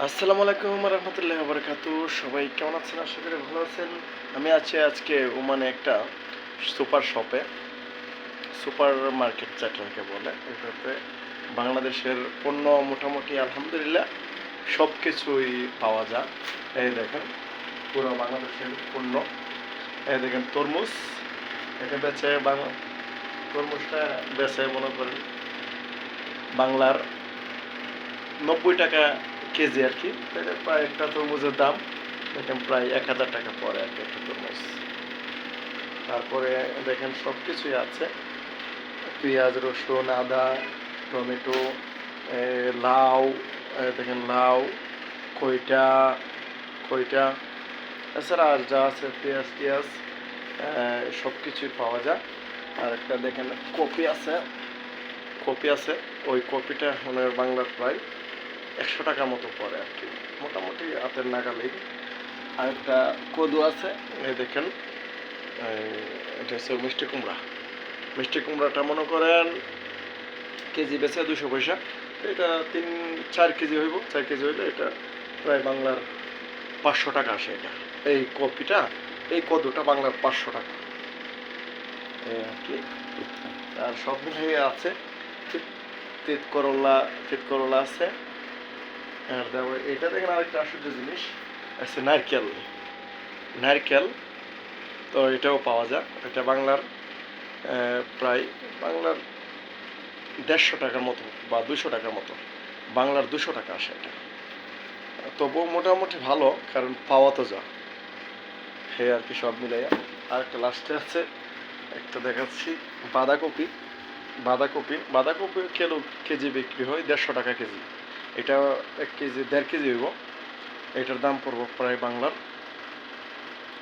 আসসালামু আলাইকুম রহমতুল্লাহি ওয়া বারাকাতুহু। সবাই কেমন আছেন? আশা করি ভালো আছেন। আমি আছি আজকে ওমানে একটা সুপার শপে, সুপার মার্কেট যেটাকে বলে। এটাতে বাংলাদেশের পণ্য মোটামুটি আলহামদুলিল্লাহ সব কিছুই পাওয়া যায়। এই দেখেন পুরো বাংলাদেশের পণ্য। এই দেখেন তরমুজ, এটা বেচে তরমুজটা বেচে মনে করেন বাংলার 90 টাকা কেজি আর কি। তাহলে প্রায় একটা তরমুজের দাম দেখেন প্রায় 1000 টাকা পরে আর কি একটা তরমুজ। তারপরে দেখেন সব কিছুই আছে, পেঁয়াজ, রসুন, আদা, টমেটো, লাউ, দেখেন লাউ, খইটা খইটা, এছাড়া আর যা আছে পেঁয়াজ টিয়াজ সব কিছুই পাওয়া যায়। আর একটা দেখেন কপি আছে, ওই কপিটা মানে বাংলার প্রায় 100 টাকার মতো পড়ে আর কি, মোটামুটি হাতের নাগালেই। আর একটা কদু আছে, এই দেখেন এটা হচ্ছে মিষ্টি কুমড়া। মিষ্টি কুমড়াটা মনে করেন কেজি বেচে 200 পয়সা। এটা 3-4 কেজি হইব, 4 কেজি হইলে এটা প্রায় বাংলার 500 টাকা আসে। এটা এই কপিটা, এই কদুটা বাংলার 500 টাকা এই আর কি। আর সব মিলিয়ে আছে তিত করলা আছে। আর তারপরে এটা দেখেন আরেকটা আশ্চর্য জিনিস আছে, নারকেল। তো এটাও পাওয়া যায়। এটা বাংলার প্রায় বাংলার 150 টাকার মতো বা 200 টাকার মতো, বাংলার 200 টাকা আসে এটা। তবুও মোটামুটি ভালো, কারণ পাওয়া তো যা হে আর কি সব মিলাইয়া। আর একটা লাস্টে আছে, একটা দেখাচ্ছি বাঁধাকপি। বাঁধাকপি কেজি বিক্রি হয় 150 টাকা কেজি। এটা 1 কেজি 1.5 কেজি হইব। এটার দাম পড়বো প্রায় বাংলার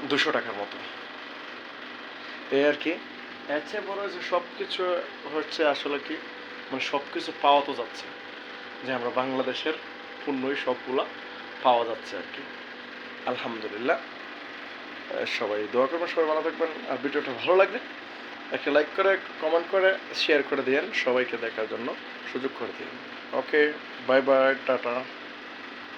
200 টাকার মতো এই আর কি। এর চেয়ে বড় যে সব কিছু হচ্ছে আসলে কি, মানে সব কিছু পাওয়া তো যাচ্ছে, যে আমরা বাংলাদেশের পণ্যই সবগুলা পাওয়া যাচ্ছে আর কি, আলহামদুলিল্লাহ। সবাই দোয়া করবেন, সবাই ভালো থাকবেন। আর ভিডিওটা ভালো লাগলে একটা লাইক করে, কমেন্ট করে, শেয়ার করে দিন, সবাইকে দেখার জন্য সুযোগ করে দিন। ওকে, বাই বাই, টাটা।